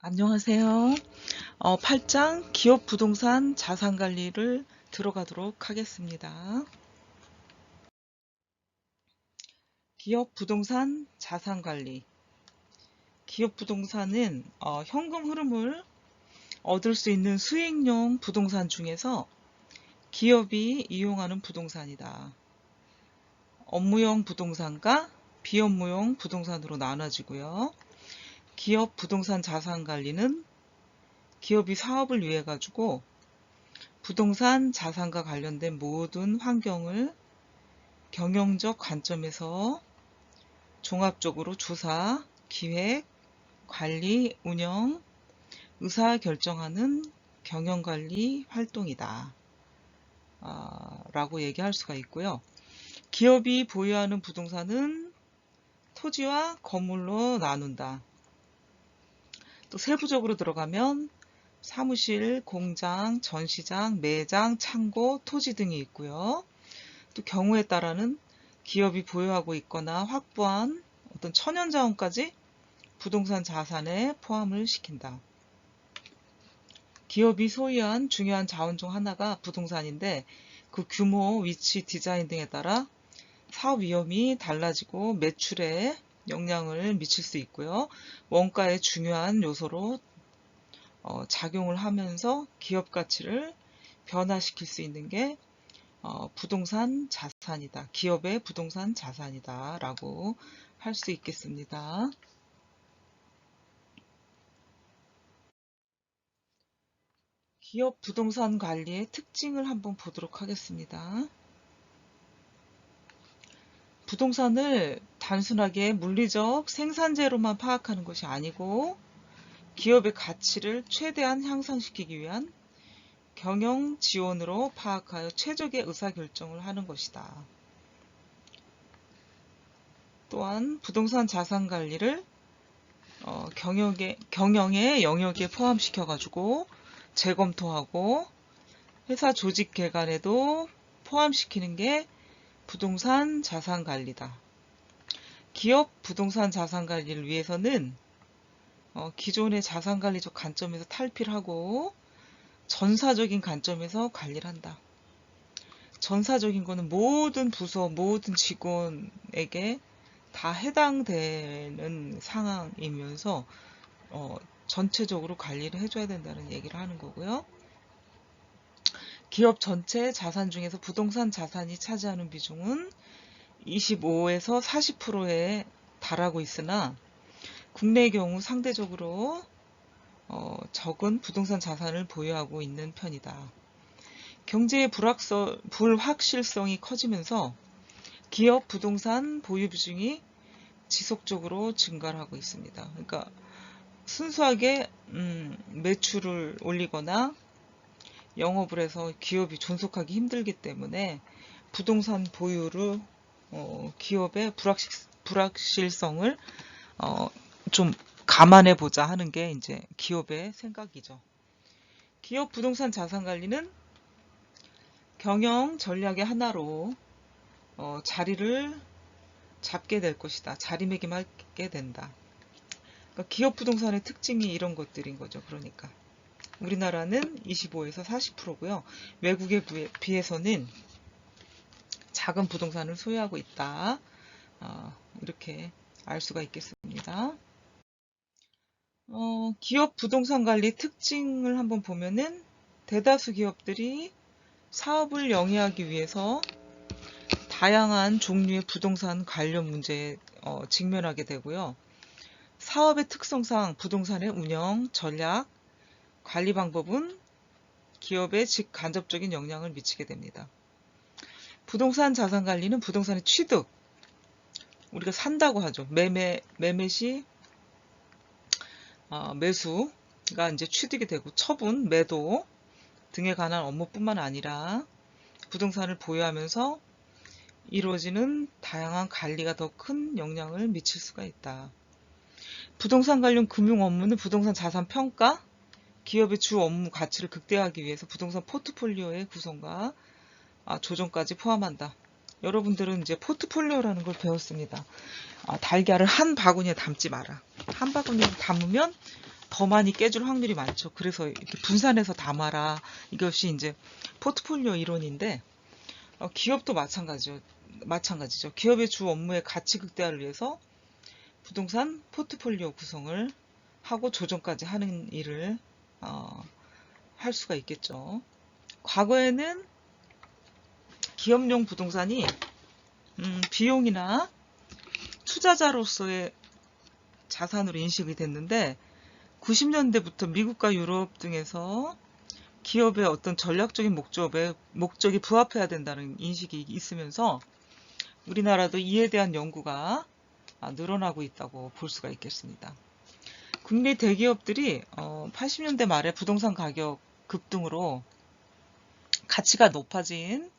안녕하세요. 8장 기업 부동산 자산 관리를 들어가도록 하겠습니다. 기업 부동산 자산 관리. 기업 부동산은 현금 흐름을 얻을 수 있는 수익용 부동산 중에서 기업이 이용하는 부동산이다. 업무용 부동산과 비업무용 부동산으로 나눠지고요. 기업 부동산 자산 관리는 기업이 사업을 위해 가지고 부동산 자산과 관련된 모든 환경을 경영적 관점에서 종합적으로 조사, 기획, 관리, 운영, 의사결정하는 경영관리 활동이다. 라고 얘기할 수가 있고요. 기업이 보유하는 부동산은 토지와 건물로 나눈다. 또 세부적으로 들어가면 사무실, 공장, 전시장, 매장, 창고, 토지 등이 있고요. 또 경우에 따라는 기업이 보유하고 있거나 확보한 어떤 천연자원까지 부동산 자산에 포함을 시킨다. 기업이 소유한 중요한 자원 중 하나가 부동산인데 그 규모, 위치, 디자인 등에 따라 사업 위험이 달라지고 매출에 영향을 미칠 수 있고요. 원가의 중요한 요소로 작용을 하면서 기업 가치를 변화시킬 수 있는 게 부동산 자산이다. 기업의 부동산 자산이다. 라고 할 수 있겠습니다. 기업 부동산 관리의 특징을 한번 보도록 하겠습니다. 부동산을 단순하게 물리적 생산재로만 파악하는 것이 아니고 기업의 가치를 최대한 향상시키기 위한 경영 지원으로 파악하여 최적의 의사결정을 하는 것이다. 또한 부동산 자산 관리를 경영의 영역에 포함시켜가지고 재검토하고 회사 조직 개간에도 포함시키는 게 부동산 자산 관리다. 기업 부동산 자산 관리를 위해서는 기존의 자산 관리적 관점에서 탈피를 하고 전사적인 관점에서 관리를 한다. 전사적인 거는 모든 부서, 모든 직원에게 다 해당되는 상황이면서 전체적으로 관리를 해줘야 된다는 얘기를 하는 거고요. 기업 전체 자산 중에서 부동산 자산이 차지하는 비중은 25에서 40%에 달하고 있으나 국내의 경우 상대적으로 적은 부동산 자산을 보유하고 있는 편이다. 경제의 불확실성이 커지면서 기업 부동산 보유 비중이 지속적으로 증가를 하고 있습니다. 그러니까 순수하게 매출을 올리거나 영업을 해서 기업이 존속하기 힘들기 때문에 부동산 보유를 기업의 불확실성을 좀 감안해 보자 하는 게 이제 기업의 생각이죠. 기업 부동산 자산 관리는 경영 전략의 하나로 자리를 잡게 될 것이다. 자리매김하게 된다. 그러니까 기업 부동산의 특징이 이런 것들인 거죠. 그러니까 우리나라는 25에서 40%고요. 외국에 비해서는 작은 부동산을 소유하고 있다. 이렇게 알 수가 있겠습니다. 기업 부동산 관리 특징을 한번 보면은 대다수 기업들이 사업을 영위하기 위해서 다양한 종류의 부동산 관련 문제에 직면하게 되고요. 사업의 특성상 부동산의 운영, 전략, 관리 방법은 기업에 직간접적인 영향을 미치게 됩니다. 부동산 자산 관리는 부동산의 취득, 우리가 산다고 하죠. 매매 시 매수가 이제 취득이 되고 처분, 매도 등에 관한 업무뿐만 아니라 부동산을 보유하면서 이루어지는 다양한 관리가 더 큰 영향을 미칠 수가 있다. 부동산 관련 금융 업무는 부동산 자산 평가, 기업의 주 업무 가치를 극대화하기 위해서 부동산 포트폴리오의 구성과 조정까지 포함한다. 여러분들은 이제 포트폴리오라는 걸 배웠습니다. 달걀을 한 바구니에 담지 마라. 한 바구니에 담으면 더 많이 깨질 확률이 많죠. 그래서 이렇게 분산해서 담아라. 이것이 이제 포트폴리오 이론인데, 기업도 마찬가지죠. 기업의 주 업무의 가치 극대화를 위해서 부동산 포트폴리오 구성을 하고 조정까지 하는 일을 할 수가 있겠죠. 과거에는 기업용 부동산이 비용이나 투자자로서의 자산으로 인식이 됐는데 90년대부터 미국과 유럽 등에서 기업의 어떤 전략적인 목적이 부합해야 된다는 인식이 있으면서 우리나라도 이에 대한 연구가 늘어나고 있다고 볼 수가 있겠습니다. 국내 대기업들이 80년대 말에 부동산 가격 급등으로 가치가 높아진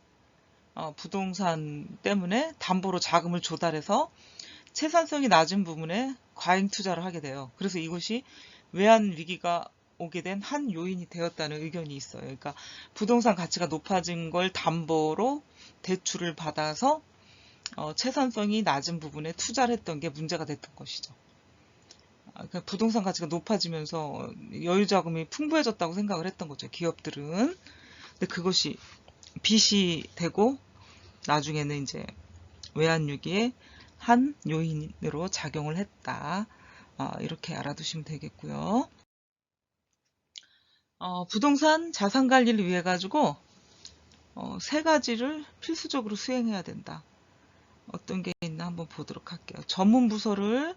부동산 때문에 담보로 자금을 조달해서 채산성이 낮은 부분에 과잉 투자를 하게 돼요. 그래서 이것이 외환 위기가 오게 된 한 요인이 되었다는 의견이 있어요. 그러니까 부동산 가치가 높아진 걸 담보로 대출을 받아서 채산성이 낮은 부분에 투자를 했던 게 문제가 됐던 것이죠. 그러니까 부동산 가치가 높아지면서 여유 자금이 풍부해졌다고 생각을 했던 거죠. 기업들은. 근데 그것이 빚이 되고 나중에는 이제 외환위기의 한 요인으로 작용을 했다. 이렇게 알아두시면 되겠고요. 부동산 자산 관리를 위해 가지고 세 가지를 필수적으로 수행해야 된다. 어떤 게 있나 한번 보도록 할게요. 전문 부서를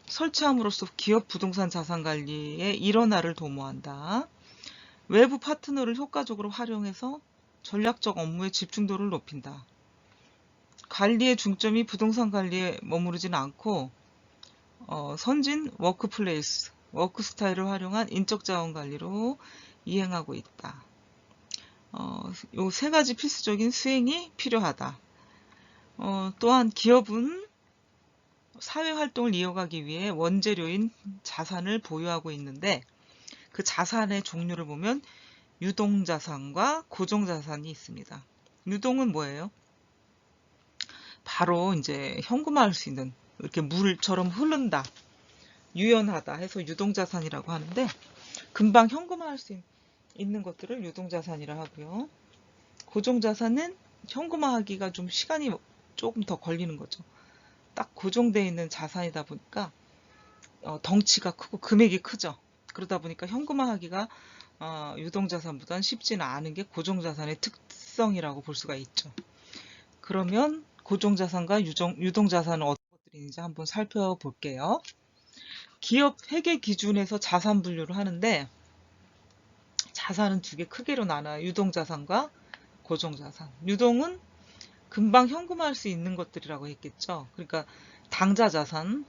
설치함으로써 기업 부동산 자산 관리의 일원화를 도모한다. 외부 파트너를 효과적으로 활용해서 전략적 업무의 집중도를 높인다. 관리의 중점이 부동산 관리에 머무르지는 않고 선진 워크플레이스, 워크 스타일을 활용한 인적 자원 관리로 이행하고 있다. 요 세 가지 필수적인 수행이 필요하다. 또한 기업은 사회활동을 이어가기 위해 원재료인 자산을 보유하고 있는데 그 자산의 종류를 보면 유동자산과 고정자산이 있습니다. 유동은 뭐예요? 바로 이제 현금화할 수 있는 이렇게 물처럼 흐른다, 유연하다 해서 유동자산이라고 하는데 금방 현금화할 수 있는 것들을 유동자산이라 하고요. 고정자산은 현금화하기가 좀 시간이 조금 더 걸리는 거죠. 딱 고정되어 있는 자산이다 보니까 덩치가 크고 금액이 크죠. 그러다 보니까 현금화하기가 유동자산보다는 쉽지는 않은 게 고정자산의 특성이라고 볼 수가 있죠. 그러면 고정자산과 유동자산은 어떤 것들이 있는지 한번 살펴볼게요. 기업 회계 기준에서 자산 분류를 하는데 자산은 두 개 크게로 나눠요. 유동자산과 고정자산. 유동은 금방 현금화할 수 있는 것들이라고 했겠죠. 그러니까 당좌자산,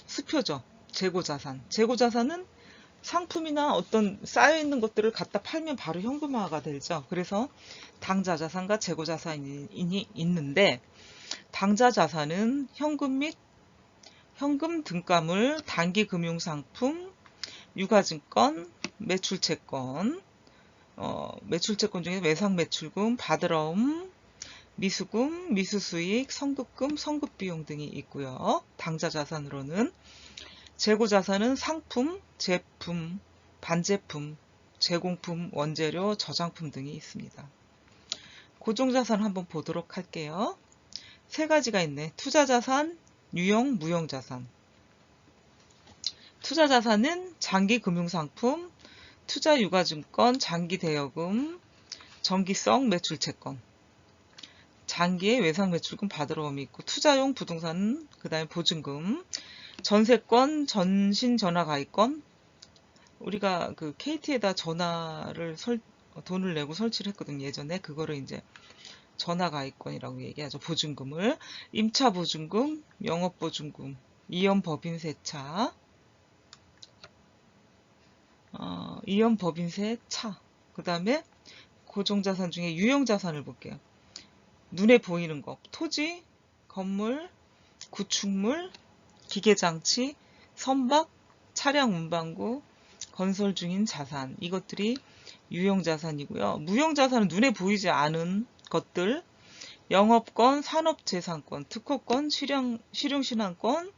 수표죠. 재고자산. 재고자산은 상품이나 어떤 쌓여있는 것들을 갖다 팔면 바로 현금화가 되죠. 그래서 당좌자산과 재고자산이 있는데 당좌자산은 현금 및 현금 등가물, 단기금융상품, 유가증권, 매출채권, 매출채권 중에 외상매출금, 바드러움, 미수금, 미수수익, 선급금, 선급비용 등이 있고요. 당좌자산으로는 재고자산은 상품, 제품, 반제품, 제공품, 원재료, 저장품 등이 있습니다. 고정자산 한번 보도록 할게요. 세 가지가 있네. 투자자산, 유형, 무형자산. 투자자산은 장기금융상품, 투자유가증권, 장기대여금, 정기성 매출채권. 장기의 외상매출금 받으러움이 있고 투자용 부동산은 그 다음에 보증금, 전세권, 전신전화가입권. 우리가 그 KT에다 전화를 돈을 내고 설치를 했거든요. 예전에 그거를 이제 전화가입권이라고 얘기하죠. 보증금을. 임차보증금, 영업보증금, 이연법인세차, 이연법인세차. 그 다음에 고정자산 중에 유형자산을 볼게요. 눈에 보이는 거, 토지, 건물, 구축물, 기계장치, 선박, 차량 운반구, 건설 중인 자산. 이것들이 유형자산이고요. 무형자산은 눈에 보이지 않은 것들, 영업권, 산업재산권, 특허권, 실용신한권,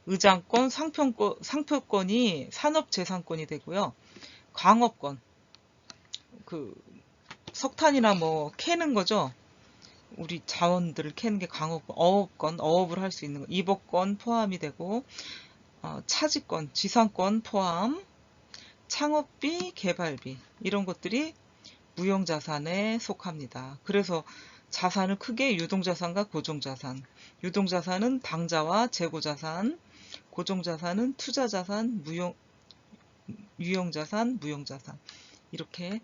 의장권, 상표권이 산업재산권이 되고요. 광업권, 그 석탄이나 뭐 캐는 거죠. 우리 자원들을 캐는 게 광업권, 어업권, 어업을 할 수 있는 거, 이복권 포함이 되고, 차지권, 지상권 포함, 창업비, 개발비 이런 것들이 무형자산에 속합니다. 그래서 자산을 크게 유동자산과 고정자산, 유동자산은 당자와 재고자산, 고정자산은 투자자산, 유형자산, 무형자산 이렇게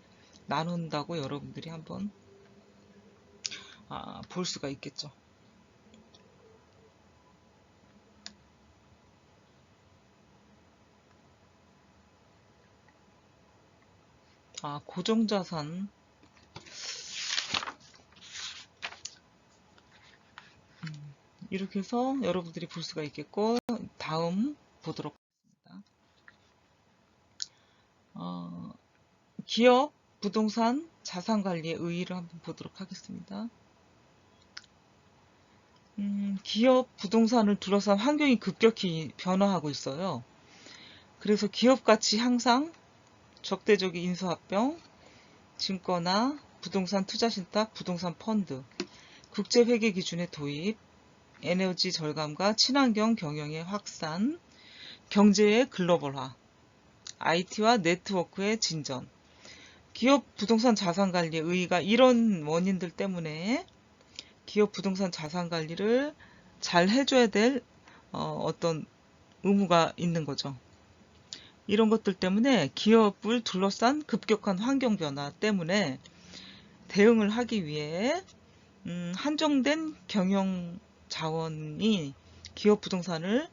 나눈다고 여러분들이 한번 볼 수가 있겠죠. 고정자산 이렇게 해서 여러분들이 볼 수가 있겠고, 다음 보도록 하겠습니다. 기업, 부동산, 자산관리의 의의를 한번 보도록 하겠습니다. 기업, 부동산을 둘러싼 환경이 급격히 변화하고 있어요. 그래서 기업 가치 향상, 적대적인 인수합병, 증권화, 부동산 투자신탁, 부동산 펀드, 국제회계 기준의 도입, 에너지 절감과 친환경 경영의 확산, 경제의 글로벌화, IT와 네트워크의 진전, 기업 부동산 자산관리의 의의가 이런 원인들 때문에 기업 부동산 자산관리를 잘 해줘야 될 어떤 의무가 있는 거죠. 이런 것들 때문에 기업을 둘러싼 급격한 환경 변화 때문에 대응을 하기 위해 한정된 경영 자원이 기업 부동산을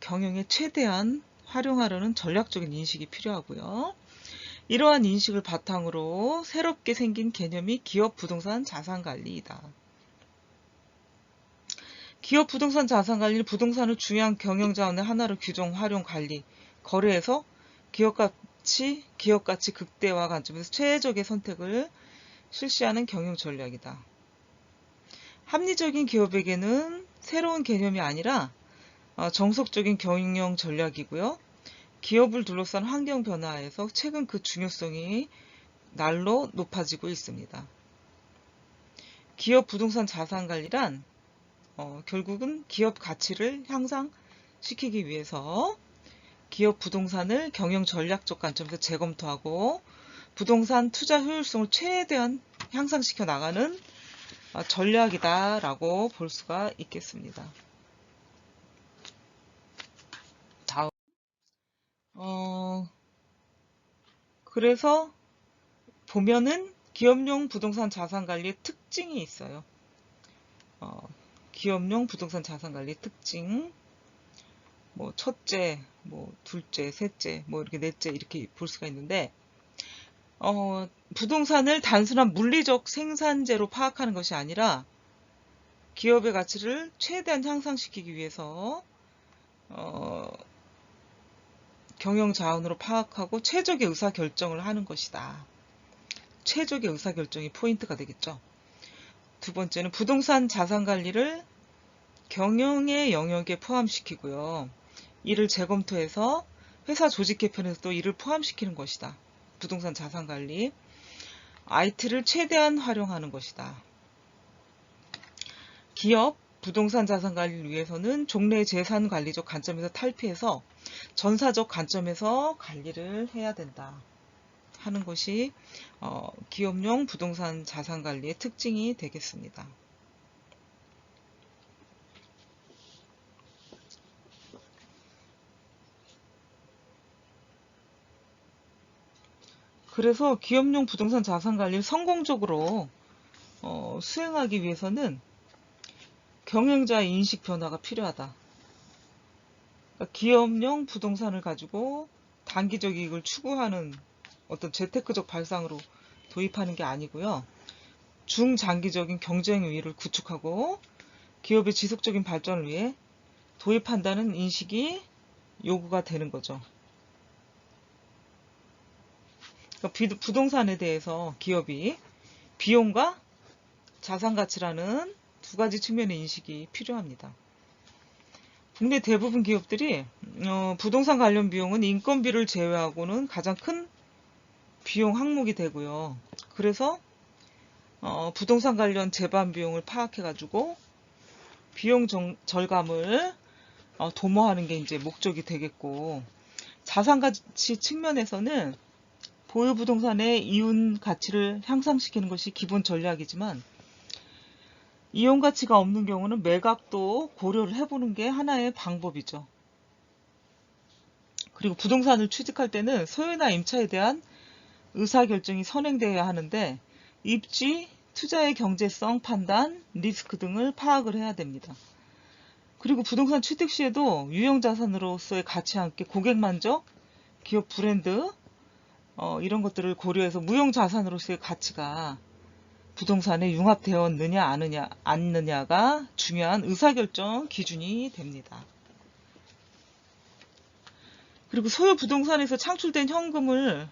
경영에 최대한 활용하려는 전략적인 인식이 필요하고요. 이러한 인식을 바탕으로 새롭게 생긴 개념이 기업 부동산 자산관리이다. 기업 부동산 자산관리는 부동산을 중요한 경영자원의 하나로 규정, 활용, 관리, 거래해서 기업가치 극대화 관점에서 최적의 선택을 실시하는 경영 전략이다. 합리적인 기업에게는 새로운 개념이 아니라 정석적인 경영 전략이고요. 기업을 둘러싼 환경 변화에서 최근 그 중요성이 날로 높아지고 있습니다. 기업 부동산 자산관리란 결국은 기업 가치를 향상시키기 위해서 기업 부동산을 경영 전략적 관점에서 재검토하고 부동산 투자 효율성을 최대한 향상시켜 나가는 전략이다라고 볼 수가 있겠습니다. 다음. 그래서 보면은 기업용 부동산 자산관리의 특징이 있어요. 기업용 부동산 자산관리 특징, 뭐 첫째, 뭐 둘째, 셋째, 뭐 이렇게 넷째 이렇게 볼 수가 있는데, 부동산을 단순한 물리적 생산재로 파악하는 것이 아니라 기업의 가치를 최대한 향상시키기 위해서 경영 자원으로 파악하고 최적의 의사결정을 하는 것이다. 최적의 의사결정이 포인트가 되겠죠. 두 번째는 부동산 자산관리를 경영의 영역에 포함시키고요. 이를 재검토해서 회사 조직 개편에서도 이를 포함시키는 것이다. 부동산 자산관리, IT를 최대한 활용하는 것이다. 기업, 부동산 자산관리를 위해서는 종래 재산관리적 관점에서 탈피해서 전사적 관점에서 관리를 해야 된다 하는 것이 기업용 부동산 자산관리의 특징이 되겠습니다. 그래서 기업용 부동산 자산관리를 성공적으로 수행하기 위해서는 경영자의 인식 변화가 필요하다. 그러니까 기업용 부동산을 가지고 단기적 이익을 추구하는 어떤 재테크적 발상으로 도입하는 게 아니고요. 중장기적인 경쟁 우위를 구축하고 기업의 지속적인 발전을 위해 도입한다는 인식이 요구가 되는 거죠. 그러니까 부동산에 대해서 기업이 비용과 자산 가치라는 두 가지 측면의 인식이 필요합니다. 국내 대부분 기업들이 부동산 관련 비용은 인건비를 제외하고는 가장 큰 비용 항목이 되고요. 그래서 부동산 관련 재반 비용을 파악해가지고 비용 절감을 도모하는 게 이제 목적이 되겠고, 자산 가치 측면에서는 보유 부동산의 이윤 가치를 향상시키는 것이 기본 전략이지만, 이용 가치가 없는 경우는 매각도 고려를 해보는 게 하나의 방법이죠. 그리고 부동산을 취득할 때는 소유나 임차에 대한 의사결정이 선행되어야 하는데, 입지, 투자의 경제성, 판단, 리스크 등을 파악을 해야 됩니다. 그리고 부동산 취득 시에도 유형자산으로서의 가치와 함께 고객 만족, 기업 브랜드, 이런 것들을 고려해서 무형자산으로서의 가치가 부동산에 융합되었느냐 않느냐가 중요한 의사결정 기준이 됩니다. 그리고 소유 부동산에서 창출된 현금을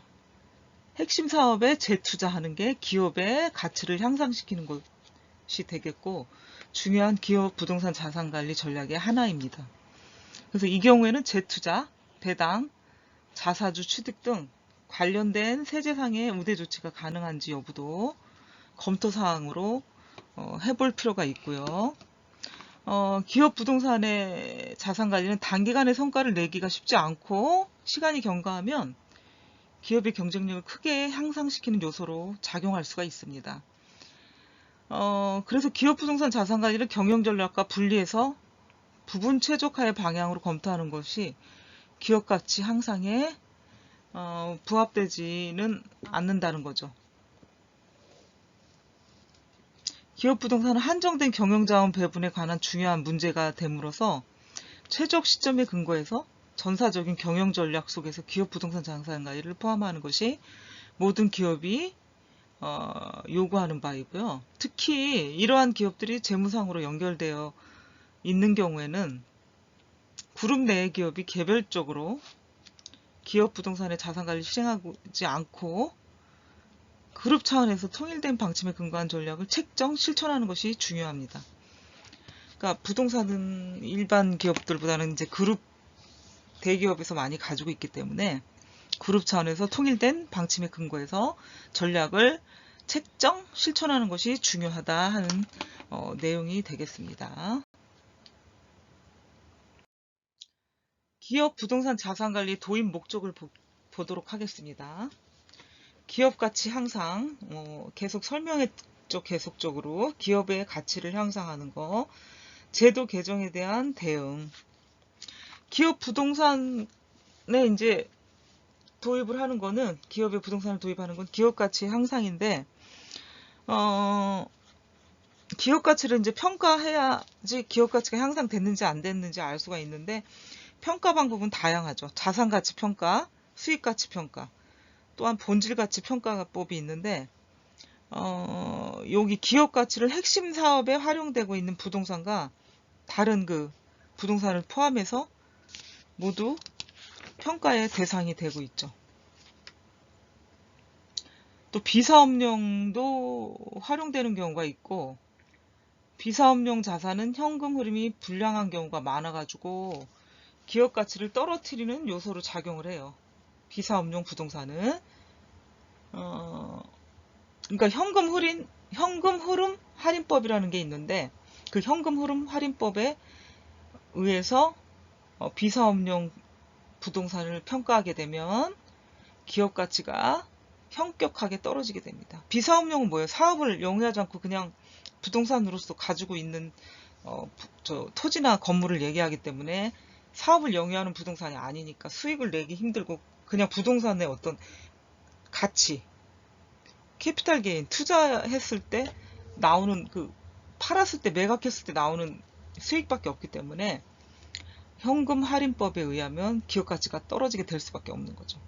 핵심 사업에 재투자하는 게 기업의 가치를 향상시키는 것이 되겠고, 중요한 기업 부동산 자산관리 전략의 하나입니다. 그래서 이 경우에는 재투자, 배당, 자사주 취득 등 관련된 세제상의 우대 조치가 가능한지 여부도 검토사항으로 해볼 필요가 있고요. 기업 부동산의 자산관리는 단기간에 성과를 내기가 쉽지 않고, 시간이 경과하면 기업의 경쟁력을 크게 향상시키는 요소로 작용할 수가 있습니다. 그래서 기업 부동산 자산관리를 경영전략과 분리해서 부분 최적화의 방향으로 검토하는 것이 기업 가치 향상에 부합되지는 않는다는 거죠. 기업 부동산은 한정된 경영자원 배분에 관한 중요한 문제가 됨으로써 최적 시점에 근거해서 전사적인 경영 전략 속에서 기업 부동산 자산관리를 포함하는 것이 모든 기업이 요구하는 바이고요. 특히 이러한 기업들이 재무상으로 연결되어 있는 경우에는 그룹 내의 기업이 개별적으로 기업 부동산의 자산관리를 실행하지 않고 그룹 차원에서 통일된 방침에 근거한 전략을 책정, 실천하는 것이 중요합니다. 그러니까 부동산은 일반 기업들보다는 이제 그룹 대기업에서 많이 가지고 있기 때문에 그룹 차원에서 통일된 방침에 근거해서 전략을 책정, 실천하는 것이 중요하다 하는 내용이 되겠습니다. 기업 부동산 자산관리 도입 목적을 보도록 하겠습니다. 기업 가치 향상, 계속 설명했죠. 계속적으로 기업의 가치를 향상하는 거, 제도 개정에 대한 대응. 기업 부동산에 이제 도입을 하는 거는, 기업의 부동산을 도입하는 건 기업 가치 향상인데, 기업 가치를 이제 평가해야지 기업 가치가 향상됐는지 안 됐는지 알 수가 있는데, 평가 방법은 다양하죠. 자산 가치 평가, 수익 가치 평가, 또한 본질 가치 평가법이 있는데, 여기 기업 가치를 핵심 사업에 활용되고 있는 부동산과 다른 그 부동산을 포함해서 모두 평가의 대상이 되고 있죠. 또 비사업용도 활용되는 경우가 있고, 비사업용 자산은 현금 흐름이 불량한 경우가 많아가지고 기업 가치를 떨어뜨리는 요소로 작용을 해요. 비사업용 부동산은 그러니까 현금 흐름 할인법이라는 게 있는데, 그 현금 흐름 할인법에 의해서 비사업용 부동산을 평가하게 되면 기업 가치가 현격하게 떨어지게 됩니다. 비사업용은 뭐예요? 사업을 영위하지 않고 그냥 부동산으로서 가지고 있는 토지나 건물을 얘기하기 때문에 사업을 영위하는 부동산이 아니니까 수익을 내기 힘들고, 그냥 부동산의 어떤 가치, 캐피탈 게인, 투자했을 때 나오는 팔았을 때 매각했을 때 나오는 수익밖에 없기 때문에 현금 할인법에 의하면 기업 가치가 떨어지게 될 수밖에 없는 거죠.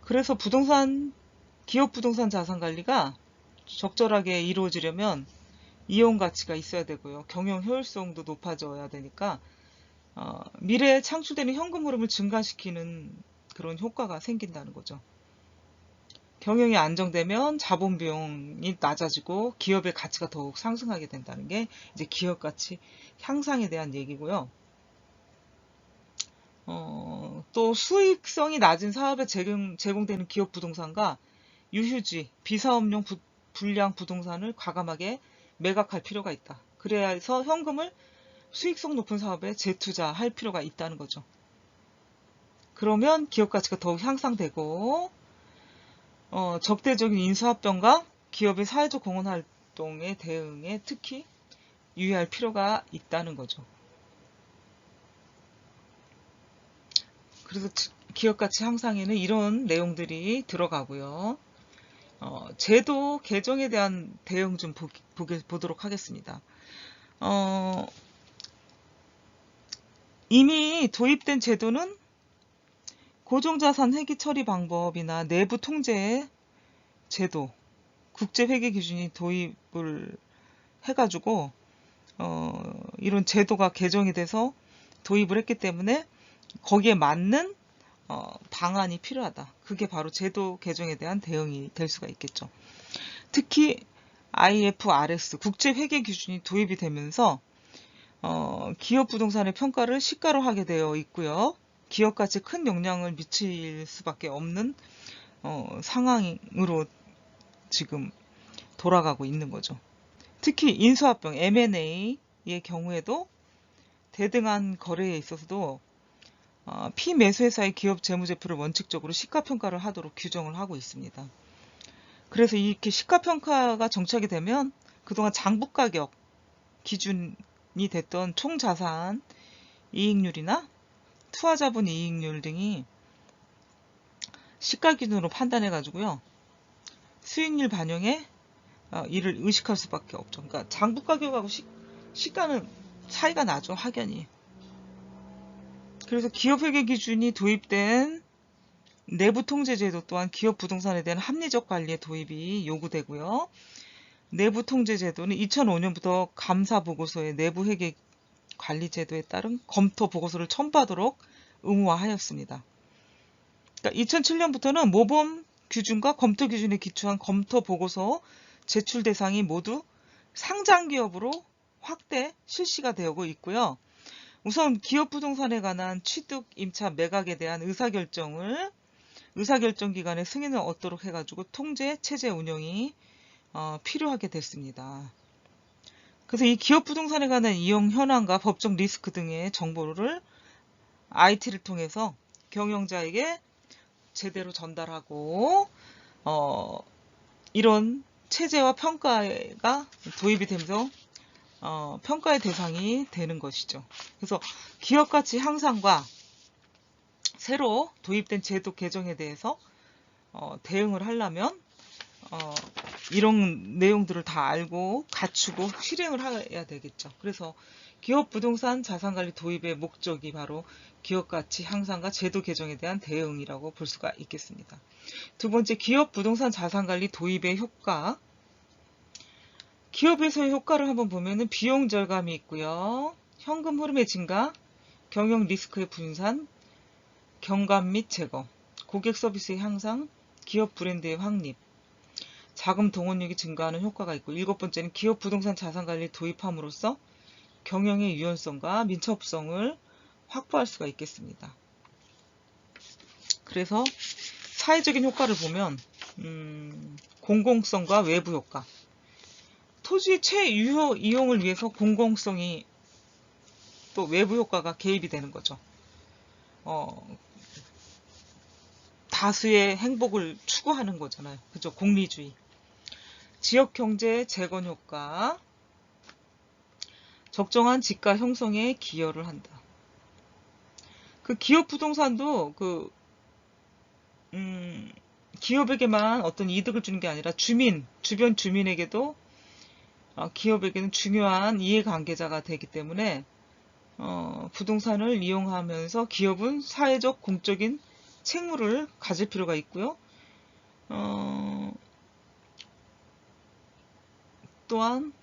그래서 기업 부동산 자산 관리가 적절하게 이루어지려면 이용 가치가 있어야 되고요. 경영 효율성도 높아져야 되니까 미래에 창출되는 현금 흐름을 증가시키는 그런 효과가 생긴다는 거죠. 경영이 안정되면 자본 비용이 낮아지고 기업의 가치가 더욱 상승하게 된다는 게 이제 기업 가치 향상에 대한 얘기고요. 또 수익성이 낮은 사업에 제공되는 기업 부동산과 유휴지, 비사업용 불량 부동산을 과감하게 매각할 필요가 있다. 그래서 현금을 수익성 높은 사업에 재투자할 필요가 있다는 거죠. 그러면 기업 가치가 더욱 향상되고 적대적인 인수합병과 기업의 사회적 공헌 활동의 대응에 특히 유의할 필요가 있다는 거죠. 그래서 기업 가치 향상에는 이런 내용들이 들어가고요. 제도 개정에 대한 대응 좀 보도록 하겠습니다. 이미 도입된 제도는 고정자산 회계 처리 방법이나 내부 통제 제도, 국제 회계 기준이 도입을 해가지고 이런 제도가 개정이 돼서 도입을 했기 때문에 거기에 맞는 방안이 필요하다. 그게 바로 제도 개정에 대한 대응이 될 수가 있겠죠. 특히 IFRS 국제 회계 기준이 도입이 되면서 기업 부동산의 평가를 시가로 하게 되어 있고요. 기업 가치에 큰 영향을 미칠 수밖에 없는 상황으로 지금 돌아가고 있는 거죠. 특히 인수합병 M&A의 경우에도 대등한 거래에 있어서도 피매수회사의 기업 재무제표를 원칙적으로 시가평가를 하도록 규정을 하고 있습니다. 그래서 이렇게 시가평가가 정착이 되면 그동안 장부가격 기준이 됐던 총자산 이익률이나 투하자본 이익률 등이 시가 기준으로 판단해 가지고요. 수익률 반영에 이를 의식할 수밖에 없죠. 그러니까 장부가격하고 시가는 차이가 나죠. 확연히. 그래서 기업회계 기준이 도입된 내부통제제도 또한 기업 부동산에 대한 합리적 관리의 도입이 요구되고요. 내부통제제도는 2005년부터 감사보고서의 내부회계 관리제도에 따른 검토보고서를 첨부하도록 의무화하였습니다. 그러니까 2007년부터는 모범 규준과 검토 기준에 기초한 검토 보고서 제출 대상이 모두 상장기업으로 확대 실시가 되고 있고요. 우선 기업 부동산에 관한 취득, 임차, 매각에 대한 의사결정 기관의 승인을 얻도록 해가지고 통제 체제 운영이 필요하게 됐습니다. 그래서 이 기업 부동산에 관한 이용 현황과 법적 리스크 등의 정보를 IT를 통해서 경영자에게 제대로 전달하고 이런 체제와 평가가 도입이 되면서 평가의 대상이 되는 것이죠. 그래서 기업 가치 향상과 새로 도입된 제도 개정에 대해서 대응을 하려면 이런 내용들을 다 알고 갖추고 실행을 해야 되겠죠. 그래서 기업 부동산 자산관리 도입의 목적이 바로 기업 가치 향상과 제도 개정에 대한 대응이라고 볼 수가 있겠습니다. 두 번째, 기업 부동산 자산관리 도입의 효과. 기업에서의 효과를 한번 보면은 비용 절감이 있고요. 현금 흐름의 증가, 경영 리스크의 분산, 경감 및 제거, 고객 서비스의 향상, 기업 브랜드의 확립, 자금 동원력이 증가하는 효과가 있고, 일곱 번째는 기업 부동산 자산관리 도입함으로써 경영의 유연성과 민첩성을 확보할 수가 있겠습니다. 그래서 사회적인 효과를 보면 공공성과 외부 효과, 토지의 최유효 이용을 위해서 공공성이 또 외부 효과가 개입이 되는 거죠. 다수의 행복을 추구하는 거잖아요. 그죠? 공리주의. 지역 경제 재건 효과, 적정한 집가 형성에 기여를 한다. 그 기업 부동산도 기업에게만 어떤 이득을 주는 게 아니라 주변 주민에게도 기업에게는 중요한 이해관계자가 되기 때문에 부동산을 이용하면서 기업은 사회적 공적인 책무를 가질 필요가 있고요. 또한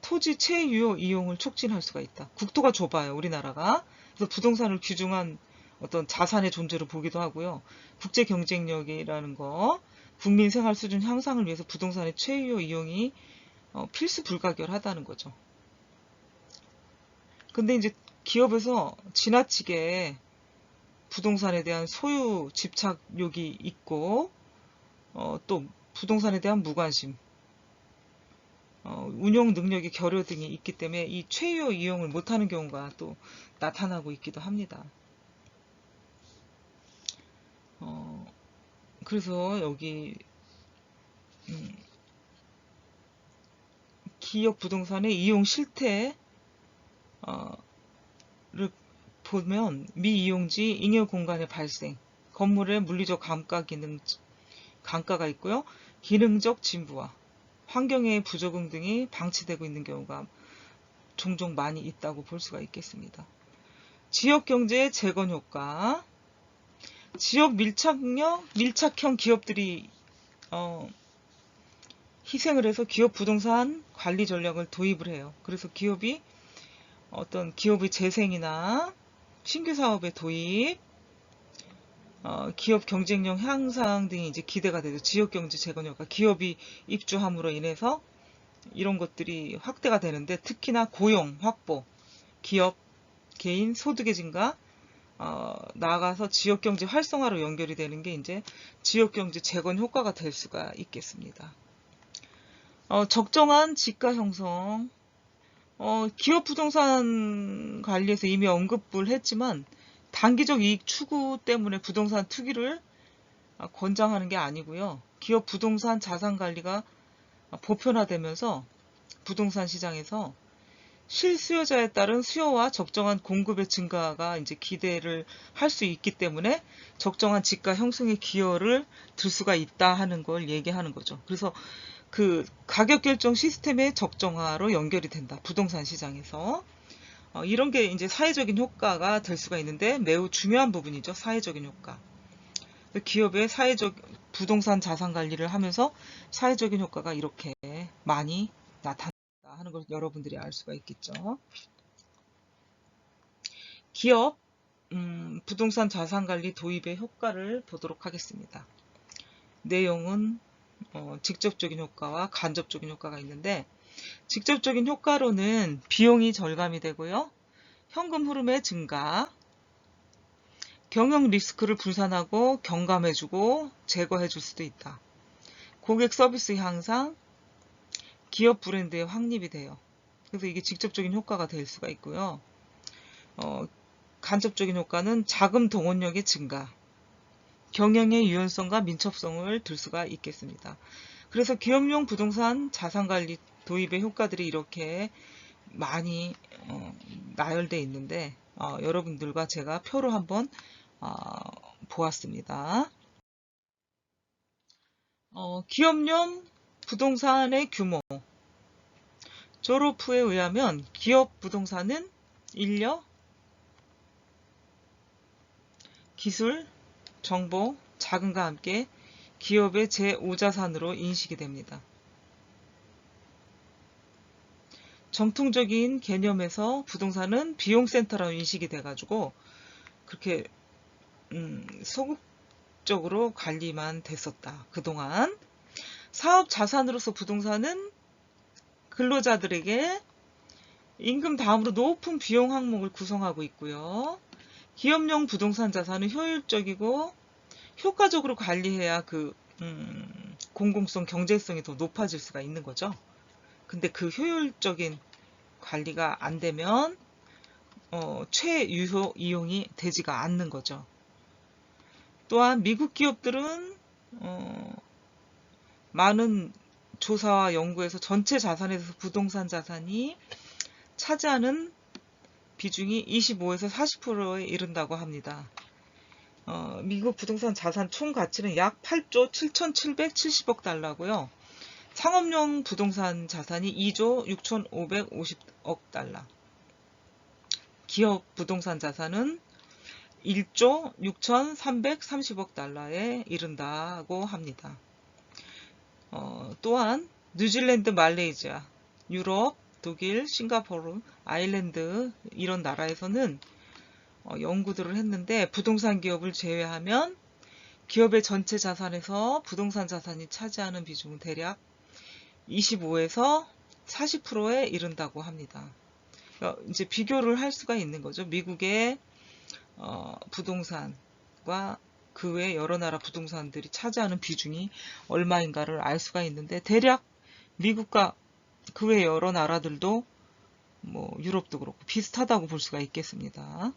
토지 최유효 이용을 촉진할 수가 있다. 국토가 좁아요, 우리나라가. 그래서 부동산을 귀중한 어떤 자산의 존재로 보기도 하고요. 국제 경쟁력이라는 거, 국민 생활 수준 향상을 위해서 부동산의 최유효 이용이 필수 불가결하다는 거죠. 근데 이제 기업에서 지나치게 부동산에 대한 소유 집착욕이 있고, 또 부동산에 대한 무관심, 운용 능력의 결여 등이 있기 때문에 이 최유 이용을 못하는 경우가 또 나타나고 있기도 합니다. 그래서 여기 기업 부동산의 이용 실태를 보면 미이용지 잉여 공간의 발생, 건물의 물리적 감가가 있고요. 기능적 진부와 환경의 부적응 등이 방치되고 있는 경우가 종종 많이 있다고 볼 수가 있겠습니다. 지역경제의 재건 효과, 지역 밀착형 기업들이 희생을 해서 기업 부동산 관리 전략을 도입을 해요. 그래서 기업이 어떤 기업의 재생이나 신규 사업의 도입, 기업 경쟁력 향상 등이 이제 기대가 되죠. 지역 경제 재건 효과, 기업이 입주함으로 인해서 이런 것들이 확대가 되는데, 특히나 고용 확보, 기업 개인 소득의 증가, 나아가서 지역 경제 활성화로 연결이 되는 게 이제 지역 경제 재건 효과가 될 수가 있겠습니다. 적정한 지가 형성. 기업 부동산 관리에서 이미 언급을 했지만, 단기적 이익 추구 때문에 부동산 투기를 권장하는 게 아니고요. 기업 부동산 자산 관리가 보편화되면서 부동산 시장에서 실수요자에 따른 수요와 적정한 공급의 증가가 이제 기대를 할 수 있기 때문에 적정한 지가 형성에 기여를 들 수가 있다 하는 걸 얘기하는 거죠. 그래서 그 가격 결정 시스템의 적정화로 연결이 된다. 부동산 시장에서. 이런 게 이제 사회적인 효과가 될 수가 있는데 매우 중요한 부분이죠. 사회적인 효과. 기업의 부동산 자산 관리를 하면서 사회적인 효과가 이렇게 많이 나타난다 하는 걸 여러분들이 알 수가 있겠죠. 기업 부동산 자산 관리 도입의 효과를 보도록 하겠습니다. 내용은 직접적인 효과와 간접적인 효과가 있는데, 직접적인 효과로는 비용이 절감이 되고요. 현금 흐름의 증가, 경영 리스크를 분산하고 경감해주고 제거해줄 수도 있다. 고객 서비스 향상, 기업 브랜드의 확립이 돼요. 그래서 이게 직접적인 효과가 될 수가 있고요. 간접적인 효과는 자금 동원력의 증가, 경영의 유연성과 민첩성을 들 수가 있겠습니다. 그래서 기업용 부동산 자산관리 도입의 효과들이 이렇게 많이 나열되어 있는데, 여러분들과 제가 표로 한번 보았습니다. 기업용 부동산의 규모. 조로프에 의하면 기업 부동산은 인력, 기술, 정보, 자금과 함께 기업의 제5자산으로 인식이 됩니다. 정통적인 개념에서 부동산은 비용센터라고 인식이 돼가지고 그렇게 소극적으로 관리만 됐었다. 그동안 사업 자산으로서 부동산은 근로자들에게 임금 다음으로 높은 비용 항목을 구성하고 있고요. 기업용 부동산 자산은 효율적이고 효과적으로 관리해야 그 공공성, 경제성이 더 높아질 수가 있는 거죠. 근데 그 효율적인 관리가 안 되면 최유효 이용이 되지가 않는 거죠. 또한 미국 기업들은 많은 조사와 연구에서 전체 자산에서 부동산 자산이 차지하는 비중이 25에서 40%에 이른다고 합니다. 미국 부동산 자산 총 가치는 약 8조 7,770억 달러고요. 상업용 부동산 자산이 2조 6,550억 달러. 기업 부동산 자산은 1조 6,330억 달러에 이른다고 합니다. 또한 뉴질랜드, 말레이시아, 유럽, 독일, 싱가포르, 아일랜드 이런 나라에서는 연구들을 했는데, 부동산 기업을 제외하면 기업의 전체 자산에서 부동산 자산이 차지하는 비중은 대략 25에서 40%에 이른다고 합니다. 이제 비교를 할 수가 있는 거죠. 미국의 부동산과 그 외 여러 나라 부동산들이 차지하는 비중이 얼마인가를 알 수가 있는데, 대략 미국과 그 외 여러 나라들도 뭐 유럽도 그렇고 비슷하다고 볼 수가 있겠습니다.